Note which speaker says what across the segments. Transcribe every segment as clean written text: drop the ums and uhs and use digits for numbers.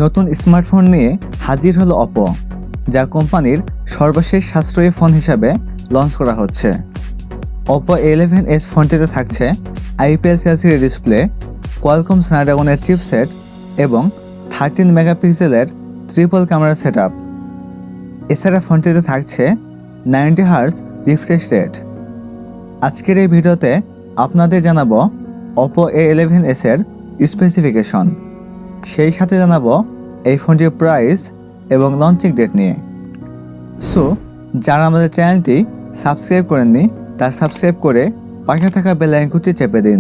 Speaker 1: নতুন স্মার্টফোন নিয়ে হাজির হলো অপো, যা কোম্পানির সর্বশেষ সাশ্রয়ী ফোন হিসাবে লঞ্চ করা হচ্ছে। Oppo A11s ফোনটিতে থাকছে IPS LCD ডিসপ্লে, কোয়ালকম স্ন্যাপড্রাগনের চিপসেট এবং 13 মেগাপিক্সেলের ট্রিপল ক্যামেরা সেটআপ। এছাড়া ফোনটিতে থাকছে 90 হার্জ রিফ্রেশ রেট। আজকের এই ভিডিওতে আপনাদের জানাবো Oppo A11s এর স্পেসিফিকেশন, সেই সাথে জানাবো এই ফোনটির প্রাইস এবং লঞ্চিং ডেট নিয়ে। সো যারা আমাদের চ্যানেলটি সাবস্ক্রাইব করেননি তারা সাবস্ক্রাইব করে পাশে থাকা বেল আইকনটি চেপে দিন,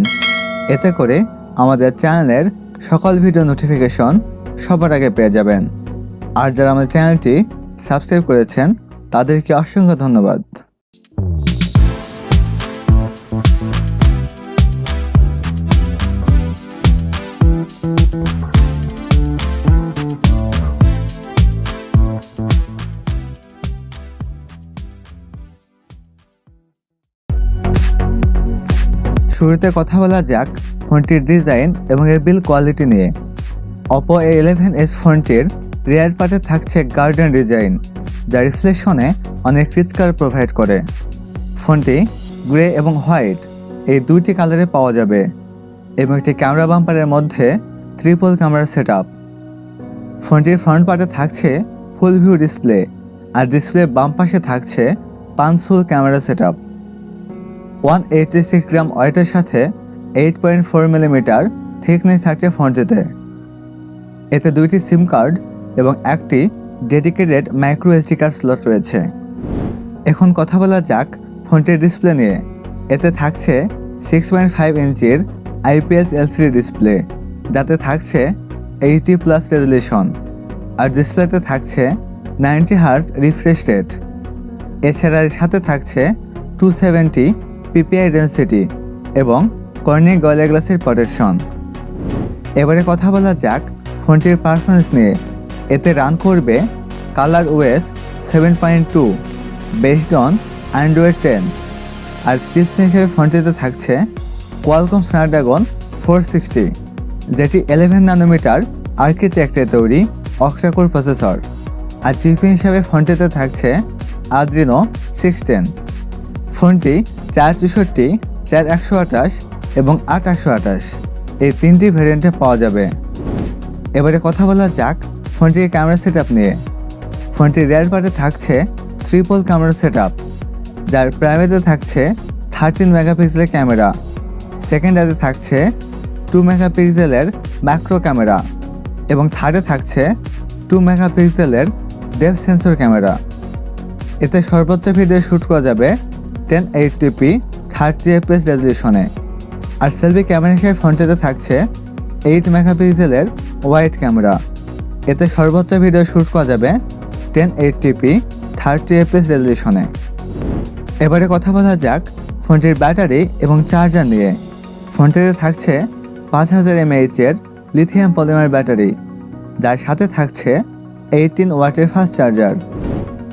Speaker 1: এতে করে আমাদের চ্যানেলের সকল ভিডিও নোটিফিকেশন সবার আগে পেয়ে যাবেন। আর যারা আমাদের চ্যানেলটি সাবস্ক্রাইব করেছেন তাদেরকে অসংখ্য ধন্যবাদ। শুরুতে কথা বলা যাক ফোনটির ডিজাইন এবং এর বিল্ড কোয়ালিটি নিয়ে। Oppo A11s ফোনটির রিয়ার পার্টে থাকছে গার্ডেন ডিজাইন, যা রিফ্লেকশনে অনেক রিচ কালার প্রোভাইড করে। ফোনটি গ্রে এবং হোয়াইট এই দুইটি কালারে পাওয়া যাবে এবং একটি ক্যামেরা বাম্পারের মধ্যে ট্রিপল ক্যামেরা সেটআপ। ফোনটির ফ্রন্ট পার্টে থাকছে ফুল ভিউ ডিসপ্লে, আর ডিসপ্লে বাম পাশে থাকছে পাঞ্চ হোল ক্যামেরা সেটআপ। 186 গ্রাম ওয়েটের সাথে 8.4 মিলিমিটার থিকনেস থাকছে ফোনটিতে। এতে দুইটি সিম কার্ড এবং একটি dedicated micro SD card slot রয়েছে। এখন কথা বলা যাক ফোনটির ডিসপ্লে নিয়ে। এতে থাকছে 6.5 ইঞ্চির IPS LCD ডিসপ্লে, যাতে থাকছে HD+ রেজলিউশন, আর ডিসপ্লেতে থাকছে 90 হার্জ রিফ্রেশ রেট। এছাড়া এর সাথে থাকছে 270 PPI ডেন্সিটি এবং কর্নিং গরিলা গ্লাসের প্রোটেকশন। এবারে কথা বলা যাক ফোনটির পারফরমেন্স নিয়ে। এতে রান করবে ColorOS 7.2 বেসড অন Android 10, আর চিপসেট হিসেবে ফোনটিতে থাকছে কোয়ালকম স্ন্যাপড্রাগন 460, যেটি 11 ন্যানোমিটার আর্কিটেকচারে তৈরি অক্টা-কোর প্রসেসর। আর জিপি হিসাবে ফোনটিতে থাকছে Adreno 610। ফোনটি 464, 4128 এবং 8128 এই তিনটি ভেরিয়েন্টে পাওয়া যাবে। এবারে কথা বলা যাক ফোনটির ক্যামেরা সেটআপ নিয়ে। ফোনটির রিয়ার পার্টে থাকছে ট্রিপল ক্যামেরা সেটআপ, যার প্রাইমারিতে থাকছে 13 মেগাপিক্সেলের ক্যামেরা, সেকেন্ডারিতে থাকছে 2 মেগাপিক্সেলের ম্যাক্রো ক্যামেরা এবং থার্ডে থাকছে 2 মেগাপিক্সেলের ডেপথ সেন্সর ক্যামেরা। এতে সর্বোচ্চ ভিডিও শ্যুট করা যাবে 1080p 30 fps রেজলিউশনে। আর সেলফি ক্যামেরা হিসেবে ফোনটিতে থাকছে 8 মেগাপিক্সেলের ওয়াইড ক্যামেরা। এতে সর্বোচ্চ ভিডিও শ্যুট করা যাবে 1080p 30 fps রেজলিউশনে। এবারে কথা বলা যাক ফোনটির ব্যাটারি এবং চার্জার নিয়ে। ফোনটিতে থাকছে 5000 mAh এর লিথিয়াম পলিমার ব্যাটারি, যার সাথে থাকছে 18 ওয়াটের ফাস্ট চার্জার।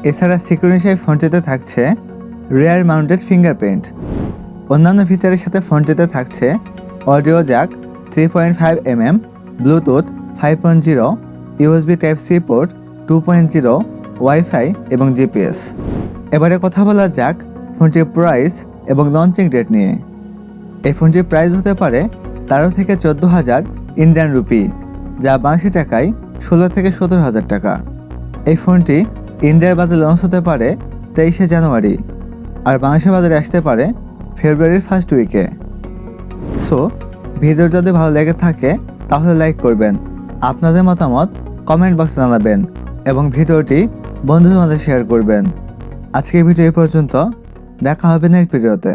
Speaker 1: এছাড়া সিকিউরিটি হিসেবে ফোনটিতে থাকছে রিয়ার মাউন্টেড ফিঙ্গারপ্রিন্ট। অন্যান্য ফিচারের সাথে ফোনটিতে থাকছে audio Jack 3.5mm, Bluetooth 5.0, USB Type-C port 2.0, wifi এবং GPS। এবারে কথা বলা যাক ফোনটির প্রাইস এবং লঞ্চিং ডেট নিয়ে। এই ফোনটির প্রাইস হতে পারে 13 থেকে 14,000 ইন্ডিয়ান রুপি, যা বাংলাদেশি টাকায় 16 থেকে 17,000 টাকা। এই ফোনটি ইন্ডিয়ার বাজারে লঞ্চ হতে পারে 23শে জানুয়ারি, আর বাংলাদেশের বাজারে আসতে পারে ফেব্রুয়ারির ফার্স্ট উইকে। সো ভিডিও যদি ভালো লেগে থাকে তাহলে লাইক করবেন, আপনাদের মতামত কমেন্ট বক্সে জানাবেন এবং ভিডিওটি বন্ধুদের মাঝে শেয়ার করবেন। আজকের ভিডিও এই পর্যন্ত, দেখা হবে নেক্সট ভিডিওতে।